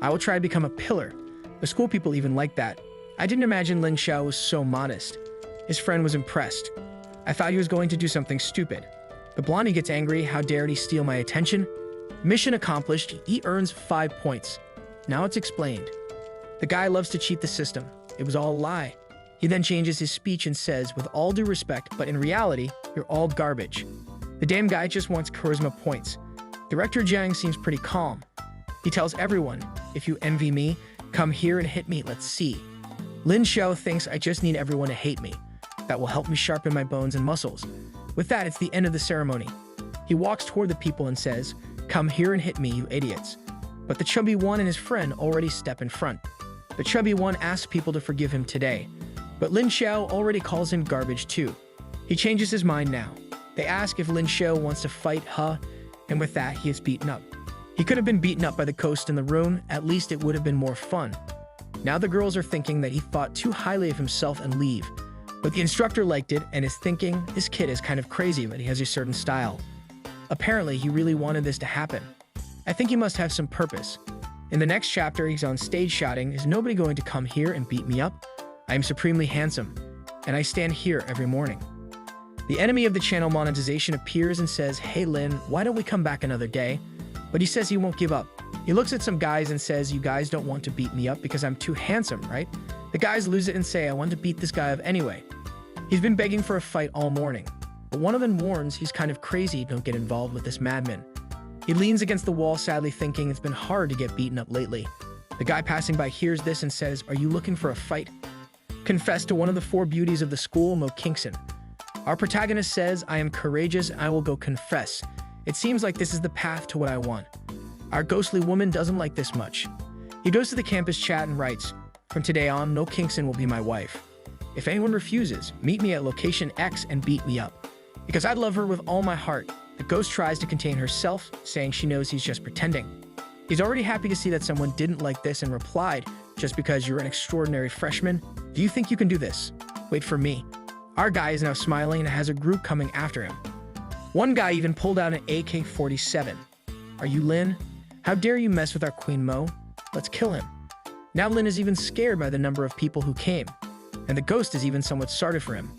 I will try to become a pillar. The school people even like that. I didn't imagine Lin Xiao was so modest. His friend was impressed. I thought he was going to do something stupid. The blondie gets angry. How dared he steal my attention? Mission accomplished. He earns 5 points. Now it's explained. The guy loves to cheat the system. It was all a lie. He then changes his speech and says, with all due respect, but in reality, you're all garbage. The damn guy just wants charisma points. Director Jiang seems pretty calm. He tells everyone, if you envy me, come here and hit me, let's see. Lin Xiao thinks I just need everyone to hate me. That will help me sharpen my bones and muscles. With that, it's the end of the ceremony. He walks toward the people and says, come here and hit me, you idiots. But the chubby one and his friend already step in front. The chubby one asks people to forgive him today. But Lin Xiao already calls him garbage too. He changes his mind now. They ask if Lin Xiao wants to fight and with that, he is beaten up. He could have been beaten up by the ghost in the room. At least it would have been more fun. Now the girls are thinking that he thought too highly of himself and leave. But the instructor liked it and is thinking, this kid is kind of crazy, but he has a certain style. Apparently, he really wanted this to happen. I think he must have some purpose. In the next chapter, he's on stage shouting, "Is nobody going to come here and beat me up? I am supremely handsome, and I stand here every morning." The enemy of the channel monetization appears and says, "Hey Lin, why don't we come back another day?" But he says he won't give up. He looks at some guys and says, "You guys don't want to beat me up because I'm too handsome, right?" The guys lose it and say, "I want to beat this guy up anyway." He's been begging for a fight all morning, but one of them warns he's kind of crazy, don't get involved with this madman. He leans against the wall, sadly thinking it's been hard to get beaten up lately. The guy passing by hears this and says, "Are you looking for a fight?" Confess to one of the four beauties of the school, Mo Kingston. Our protagonist says, "I am courageous, I will go confess. It seems like this is the path to what I want." Our ghostly woman doesn't like this much. He goes to the campus chat and writes, "From today on, No Kingston will be my wife. If anyone refuses, meet me at location X and beat me up. Because I love her with all my heart." The ghost tries to contain herself, saying she knows he's just pretending. He's already happy to see that someone didn't like this and replied, "Just because you're an extraordinary freshman, do you think you can do this? Wait for me." Our guy is now smiling and has a group coming after him. One guy even pulled out an AK-47. "Are you Lin? How dare you mess with our Queen Mo? Let's kill him." Now Lin is even scared by the number of people who came, and the ghost is even somewhat sorry for him.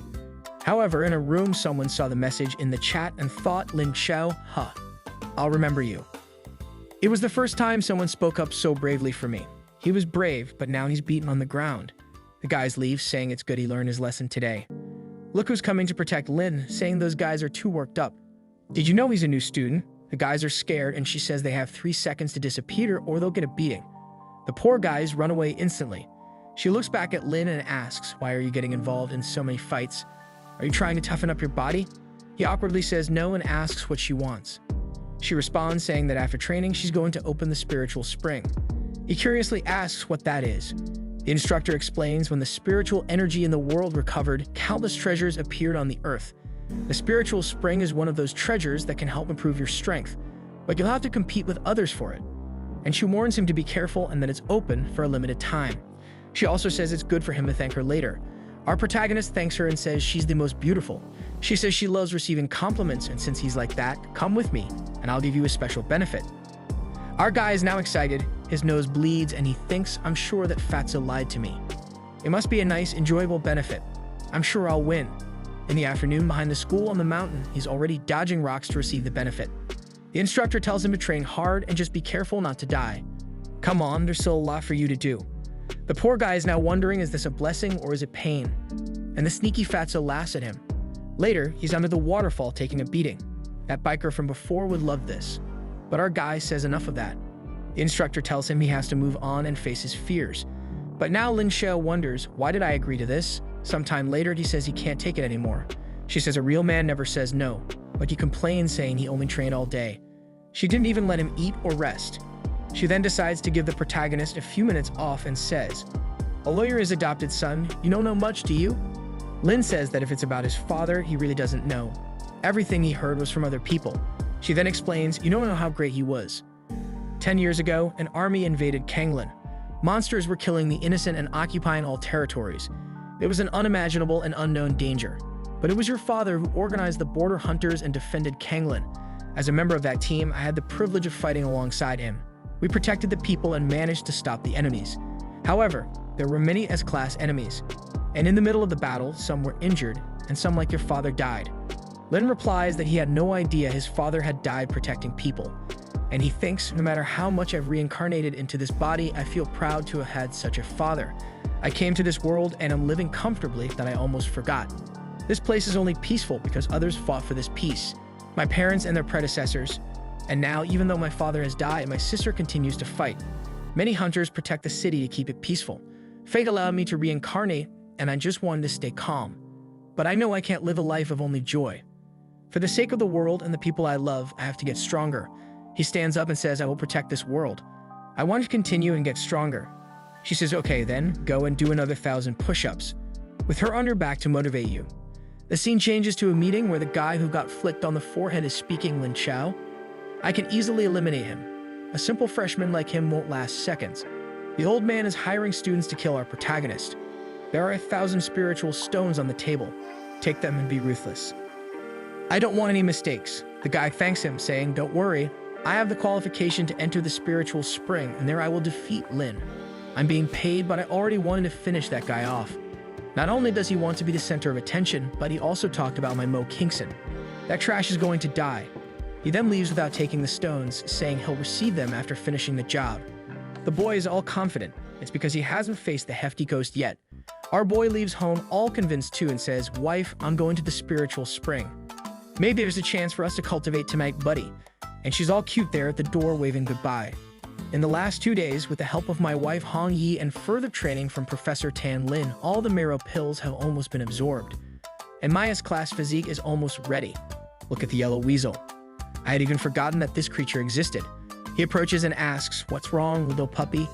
However, in a room, someone saw the message in the chat and thought, "Lin Chao, huh, I'll remember you." It was the first time someone spoke up so bravely for me. He was brave, but now he's beaten on the ground. The guys leave, saying it's good he learned his lesson today. Look who's coming to protect Lin, saying those guys are too worked up. "Did you know he's a new student?" The guys are scared, and she says they have 3 seconds to disappear or they'll get a beating. The poor guys run away instantly. She looks back at Lin and asks, "Why are you getting involved in so many fights? Are you trying to toughen up your body?" He awkwardly says no and asks what she wants. She responds saying that after training, she's going to open the spiritual spring. He curiously asks what that is. The instructor explains, when the spiritual energy in the world recovered, countless treasures appeared on the earth. The spiritual spring is one of those treasures that can help improve your strength, but you'll have to compete with others for it. And she warns him to be careful and that it's open for a limited time. She also says it's good for him to thank her later. Our protagonist thanks her and says she's the most beautiful. She says she loves receiving compliments, and since he's like that, come with me, and I'll give you a special benefit. Our guy is now excited, his nose bleeds, and he thinks, "I'm sure that Fatso lied to me. It must be a nice, enjoyable benefit. I'm sure I'll win." In the afternoon, behind the school on the mountain, he's already dodging rocks to receive the benefit. The instructor tells him to train hard and just be careful not to die. Come on, there's still a lot for you to do. The poor guy is now wondering, is this a blessing or is it pain? And the sneaky Fatso laughs at him. Later, he's under the waterfall taking a beating. That biker from before would love this. But our guy says enough of that. The instructor tells him he has to move on and face his fears. But now Lin Xiao wonders, why did I agree to this? Sometime later, he says he can't take it anymore. She says a real man never says no, but he complains saying he only trained all day. She didn't even let him eat or rest. She then decides to give the protagonist a few minutes off and says, "A lawyer is adopted son, you don't know much, do you?" Lin says that if it's about his father, he really doesn't know. Everything he heard was from other people. She then explains, "You don't know how great he was. 10 years ago, an army invaded Kanglin. Monsters were killing the innocent and occupying all territories. It was an unimaginable and unknown danger. But it was your father who organized the border hunters and defended Kanglin. As a member of that team, I had the privilege of fighting alongside him. We protected the people and managed to stop the enemies. However, there were many S-class enemies. And in the middle of the battle, some were injured, and some like your father died." Lin replies that he had no idea his father had died protecting people. And he thinks, no matter how much I've reincarnated into this body, I feel proud to have had such a father. I came to this world and am living comfortably that I almost forgot. This place is only peaceful because others fought for this peace. My parents and their predecessors. And now, even though my father has died, my sister continues to fight. Many hunters protect the city to keep it peaceful. Fate allowed me to reincarnate, and I just wanted to stay calm. But I know I can't live a life of only joy. For the sake of the world and the people I love, I have to get stronger. He stands up and says, "I will protect this world. I want to continue and get stronger." She says, "Okay then, go and do another 1,000 push-ups," with her on her back to motivate you. The scene changes to a meeting where the guy who got flicked on the forehead is speaking Lin Chao. "I can easily eliminate him. A simple freshman like him won't last seconds. The old man is hiring students to kill our protagonist. There are 1,000 spiritual stones on the table. Take them and be ruthless. I don't want any mistakes. The guy thanks him, saying, "Don't worry, I have the qualification to enter the spiritual spring, and there I will defeat Lin. I'm being paid, but I already wanted to finish that guy off." Not only does he want to be the center of attention, but he also talked about my Mo Kingston. That trash is going to die. He then leaves without taking the stones, saying he'll receive them after finishing the job. The boy is all confident. It's because he hasn't faced the hefty ghost yet. Our boy leaves home all convinced too and says, "Wife, I'm going to the spiritual spring. Maybe there's a chance for us to cultivate Tonight Buddy." And she's all cute there at the door waving goodbye. In the last 2 days, with the help of my wife Hong Yi and further training from Professor Tan Lin, all the marrow pills have almost been absorbed. And Maya's class physique is almost ready. Look at the yellow weasel. I had even forgotten that this creature existed. He approaches and asks, "What's wrong, little puppy?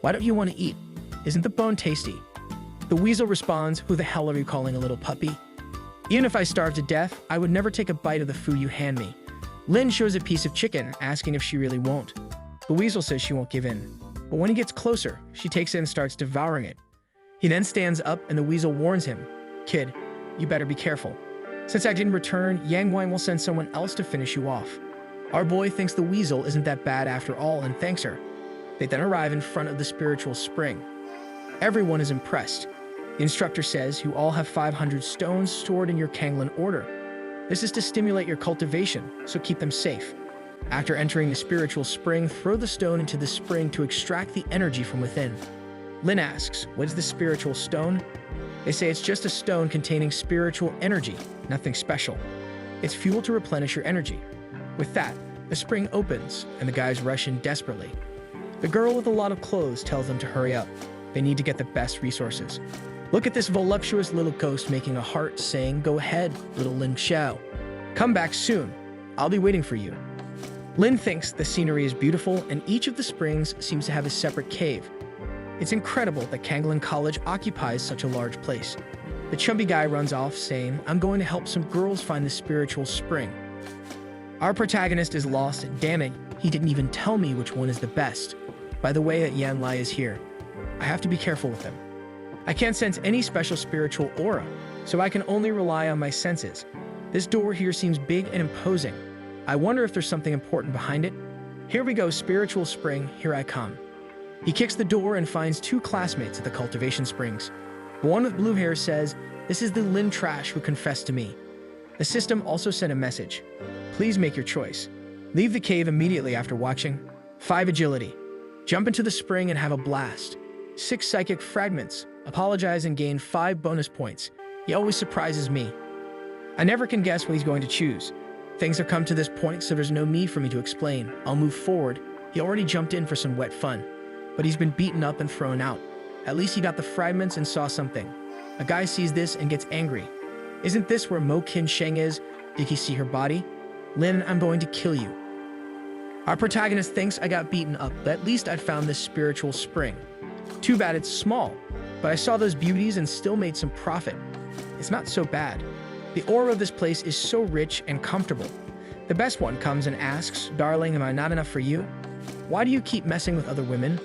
Why don't you want to eat? Isn't the bone tasty?" The weasel responds, "Who the hell are you calling a little puppy? Even if I starve to death, I would never take a bite of the food you hand me." Lin shows a piece of chicken, asking if she really won't. The weasel says she won't give in. But when he gets closer, she takes it and starts devouring it. He then stands up and the weasel warns him, "Kid, you better be careful. Since I didn't return, Yang Wang will send someone else to finish you off." Our boy thinks the weasel isn't that bad after all and thanks her. They then arrive in front of the spiritual spring. Everyone is impressed. The instructor says you all have 500 stones stored in your Kanglin order. This is to stimulate your cultivation, so keep them safe. After entering the spiritual spring, throw the stone into the spring to extract the energy from within. Lin asks, "What is the spiritual stone?" They say it's just a stone containing spiritual energy, nothing special. It's fuel to replenish your energy. With that, the spring opens, and the guys rush in desperately. The girl with a lot of clothes tells them to hurry up. They need to get the best resources. Look at this voluptuous little ghost making a heart, saying, "Go ahead, little Lin Xiao. Come back soon. I'll be waiting for you." Lin thinks the scenery is beautiful, and each of the springs seems to have a separate cave. It's incredible that Kanglin College occupies such a large place. The chubby guy runs off, saying, "I'm going to help some girls find the spiritual spring." Our protagonist is lost. Damn it, he didn't even tell me which one is the best. By the way, that Yan Lai is here. I have to be careful with him. I can't sense any special spiritual aura, so I can only rely on my senses. This door here seems big and imposing. I wonder if there's something important behind it. Here we go, spiritual spring, here I come. He kicks the door and finds 2 classmates at the cultivation springs. The one with blue hair says, "This is the Lin Trash who confessed to me." The system also sent a message. Please make your choice. Leave the cave immediately after watching. 5 agility. Jump into the spring and have a blast. 6 psychic fragments. Apologize and gain 5 bonus points. He always surprises me. I never can guess what he's going to choose. Things have come to this point, so there's no need for me to explain. I'll move forward. He already jumped in for some wet fun, but he's been beaten up and thrown out. At least he got the fragments and saw something. A guy sees this and gets angry. Isn't this where Mo Kin Sheng is? Did he see her body? Lin, I'm going to kill you. Our protagonist thinks I got beaten up, but at least I found this spiritual spring. Too bad it's small, but I saw those beauties and still made some profit. It's not so bad. The aura of this place is so rich and comfortable. The best one comes and asks, "Darling, am I not enough for you? Why do you keep messing with other women?"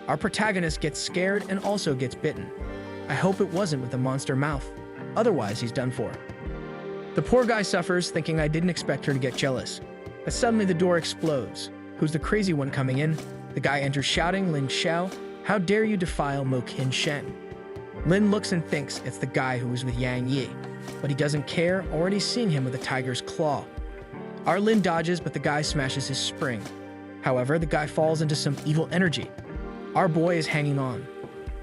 Our protagonist gets scared and also gets bitten. I hope it wasn't with a monster mouth. Otherwise, he's done for. The poor guy suffers, thinking I didn't expect her to get jealous. But suddenly the door explodes. Who's the crazy one coming in? The guy enters shouting, "Lin Xiao, how dare you defile Mo Kin Shen?" Lin looks and thinks it's the guy who was with Yang Yi, but he doesn't care, already seeing him with a tiger's claw. Our Lin dodges, but the guy smashes his spring. However, the guy falls into some evil energy. Our boy is hanging on,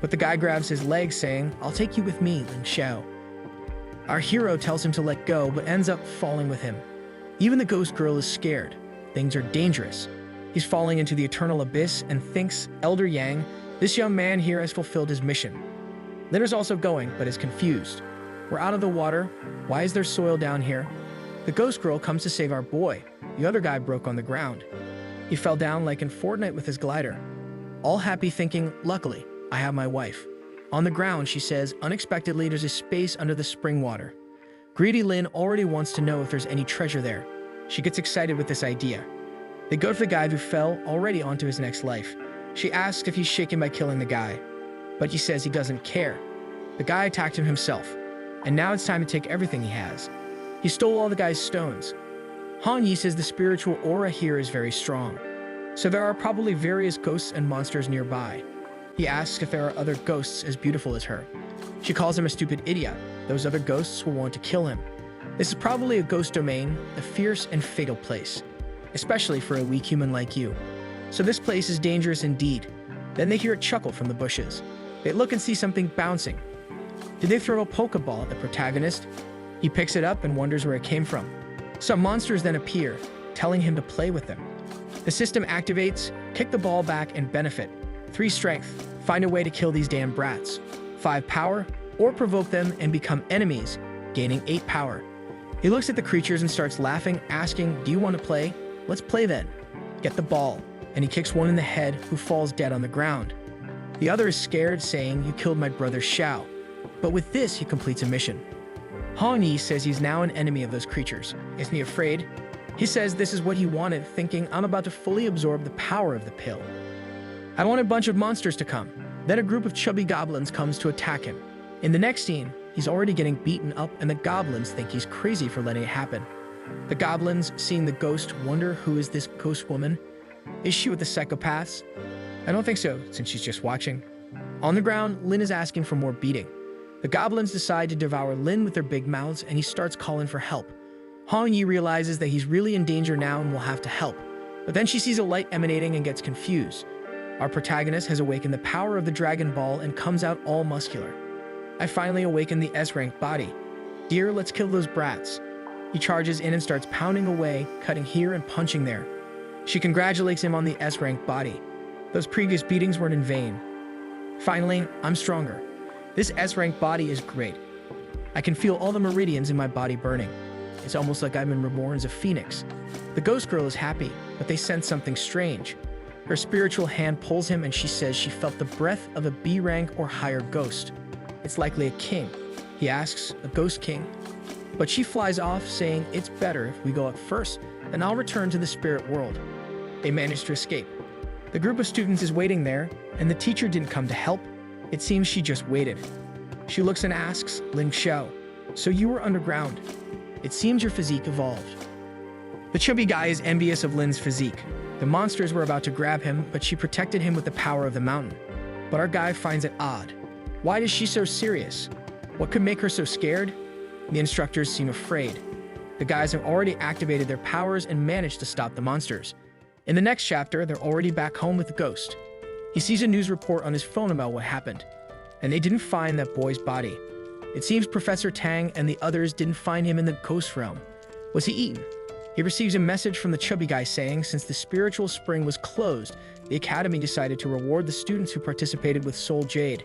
but the guy grabs his leg, saying, "I'll take you with me, Lin Xiao." Our hero tells him to let go, but ends up falling with him. Even the ghost girl is scared. Things are dangerous. He's falling into the eternal abyss and thinks, "Elder Yang, this young man here has fulfilled his mission." Lin is also going, but is confused. We're out of the water. Why is there soil down here? The ghost girl comes to save our boy. The other guy broke on the ground. He fell down like in Fortnite with his glider. All happy, thinking, "Luckily, I have my wife." On the ground, she says, unexpectedly, there's a space under the spring water. Greedy Lin already wants to know if there's any treasure there. She gets excited with this idea. They go to the guy who fell already onto his next life. She asks if he's shaken by killing the guy, but he says he doesn't care. The guy attacked him himself, and now it's time to take everything he has. He stole all the guy's stones. Han Yi says the spiritual aura here is very strong, so there are probably various ghosts and monsters nearby. He asks if there are other ghosts as beautiful as her. She calls him a stupid idiot. Those other ghosts will want to kill him. This is probably a ghost domain, a fierce and fatal place, especially for a weak human like you. So this place is dangerous indeed. Then they hear a chuckle from the bushes. They look and see something bouncing. Did they throw a Pokeball at the protagonist? He picks it up and wonders where it came from. Some monsters then appear, telling him to play with them. The system activates, kick the ball back and benefit. 3 strength, find a way to kill these damn brats. 5 power, or provoke them and become enemies, gaining 8 power. He looks at the creatures and starts laughing, asking, do you want to play? Let's play then. Get the ball. And he kicks one in the head, who falls dead on the ground. The other is scared, saying, you killed my brother Xiao. But with this, he completes a mission. Han Yi says he's now an enemy of those creatures. Isn't he afraid? He says this is what he wanted, thinking, I'm about to fully absorb the power of the pill. I want a bunch of monsters to come. Then a group of chubby goblins comes to attack him. In the next scene, he's already getting beaten up and the goblins think he's crazy for letting it happen. The goblins, seeing the ghost, wonder who is this ghost woman? Is she with the psychopaths? I don't think so, since she's just watching. On the ground, Lin is asking for more beating. The goblins decide to devour Lin with their big mouths and he starts calling for help. Han Yi realizes that he's really in danger now and will have to help. But then she sees a light emanating and gets confused. Our protagonist has awakened the power of the Dragon Ball and comes out all muscular. I finally awaken the S-rank body. Dear, let's kill those brats. He charges in and starts pounding away, cutting here and punching there. She congratulates him on the S-rank body. Those previous beatings weren't in vain. Finally, I'm stronger. This S-rank body is great. I can feel all the meridians in my body burning. It's almost like I've been reborn as a phoenix. The ghost girl is happy, but they sense something strange. Her spiritual hand pulls him and she says she felt the breath of a B-rank or higher ghost. It's likely a king. He asks, a ghost king? But she flies off, saying it's better if we go up first, and I'll return to the spirit world. They manage to escape. The group of students is waiting there, and the teacher didn't come to help. It seems she just waited. She looks and asks, Ling Xiao, so you were underground. It seems your physique evolved. The chubby guy is envious of Lin's physique. The monsters were about to grab him, but she protected him with the power of the mountain. But our guy finds it odd. Why is she so serious? What could make her so scared? The instructors seem afraid. The guys have already activated their powers and managed to stop the monsters. In the next chapter, they're already back home with the ghost. He sees a news report on his phone about what happened, and they didn't find that boy's body. It seems Professor Tang and the others didn't find him in the ghost realm. Was he eaten? He receives a message from the chubby guy saying since the spiritual spring was closed, the academy decided to reward the students who participated with Soul Jade.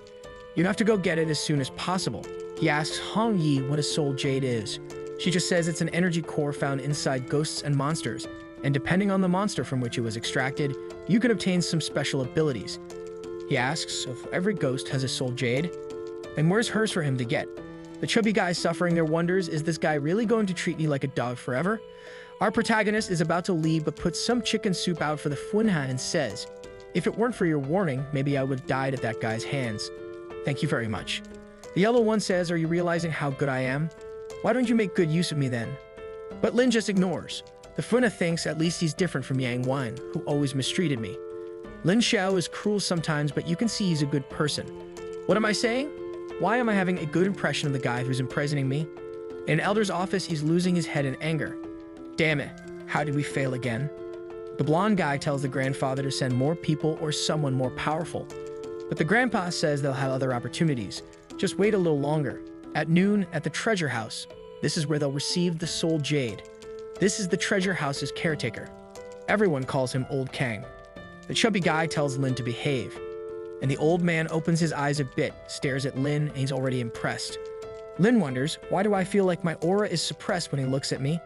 You have to go get it as soon as possible. He asks Han Yi what a Soul Jade is. She just says it's an energy core found inside ghosts and monsters, and depending on the monster from which it was extracted, you can obtain some special abilities. He asks if every ghost has a Soul Jade, and where's hers for him to get? The chubby guy suffering their wonders, is this guy really going to treat me like a dog forever? Our protagonist is about to leave but puts some chicken soup out for the Funha and says, if it weren't for your warning, maybe I would have died at that guy's hands. Thank you very much. The yellow one says, are you realizing how good I am? Why don't you make good use of me then? But Lin just ignores. The Funha thinks at least he's different from Yang Wan, who always mistreated me. Lin Xiao is cruel sometimes, but you can see he's a good person. What am I saying? Why am I having a good impression of the guy who's imprisoning me? In an elder's office, he's losing his head in anger. Damn it, how did we fail again? The blonde guy tells the grandfather to send more people or someone more powerful. But the grandpa says they'll have other opportunities. Just wait a little longer. At noon, at the treasure house, this is where they'll receive the Soul Jade. This is the treasure house's caretaker. Everyone calls him Old Kang. The chubby guy tells Lin to behave. And the old man opens his eyes a bit, stares at Lin, and he's already impressed. Lin wonders, why do I feel like my aura is suppressed when he looks at me?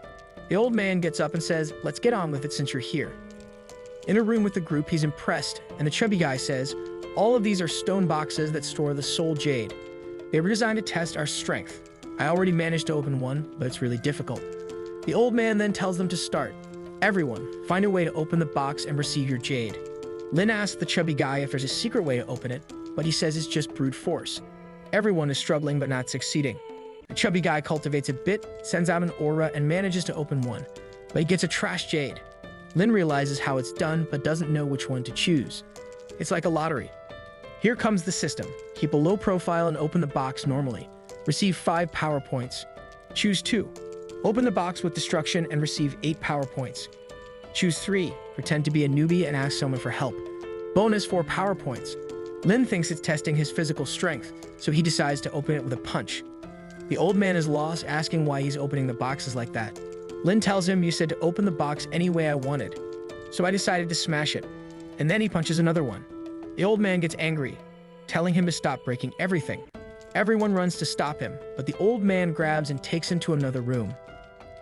The old man gets up and says, let's get on with it since you're here. In a room with the group, he's impressed, and the chubby guy says, all of these are stone boxes that store the Soul Jade. They were designed to test our strength. I already managed to open one, but it's really difficult. The old man then tells them to start. Everyone, find a way to open the box and receive your jade. Lin asks the chubby guy if there's a secret way to open it, but he says it's just brute force. Everyone is struggling but not succeeding. The chubby guy cultivates a bit, sends out an aura, and manages to open one. but he gets a trash jade. Lin realizes how it's done, but doesn't know which one to choose. It's like a lottery. Here comes the system. Keep a low profile and open the box normally. Receive 5 power points. Choose 2. Open the box with destruction and receive 8 power points. Choose 3. Pretend to be a newbie and ask someone for help. Bonus 4 power points. Lin thinks it's testing his physical strength, so he decides to open it with a punch. The old man is lost, asking why he's opening the boxes like that. Lin tells him, "You said to open the box any way I wanted, so I decided to smash it." And then he punches another one. The old man gets angry, telling him to stop breaking everything. Everyone runs to stop him, but the old man grabs and takes him to another room.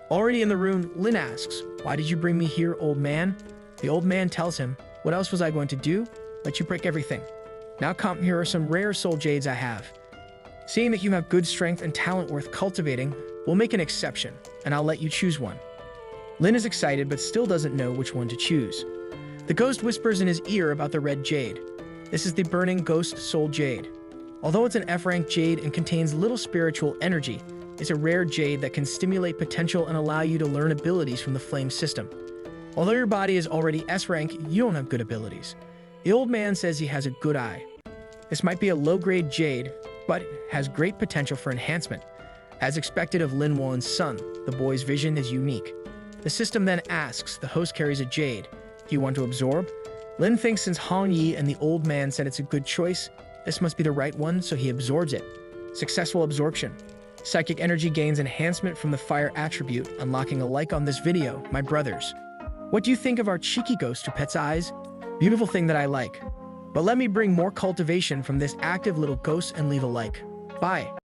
Already in the room, Lin asks, "Why did you bring me here, old man?" The old man tells him, "What else was I going to do? Let you break everything. Now come, here are some rare soul jades I have. Seeing that you have good strength and talent worth cultivating, we'll make an exception, and I'll let you choose one." Lin is excited but still doesn't know which one to choose. The ghost whispers in his ear about the red jade. This is the burning ghost soul jade. Although it's an F-rank jade and contains little spiritual energy, it's a rare jade that can stimulate potential and allow you to learn abilities from the flame system. Although your body is already S-rank, you don't have good abilities. The old man says he has a good eye. This might be a low-grade jade, but has great potential for enhancement. As expected of Lin Wan's son, the boy's vision is unique. The system then asks, the host carries a jade. Do you want to absorb? Lin thinks since Hong Yi and the old man said it's a good choice, this must be the right one, so he absorbs it. Successful absorption. Psychic energy gains enhancement from the fire attribute, unlocking a like on this video, my brothers. What do you think of our cheeky ghost who pets eyes? Beautiful thing that I like. But let me bring more cultivation from this active little ghost and leave a like. Bye.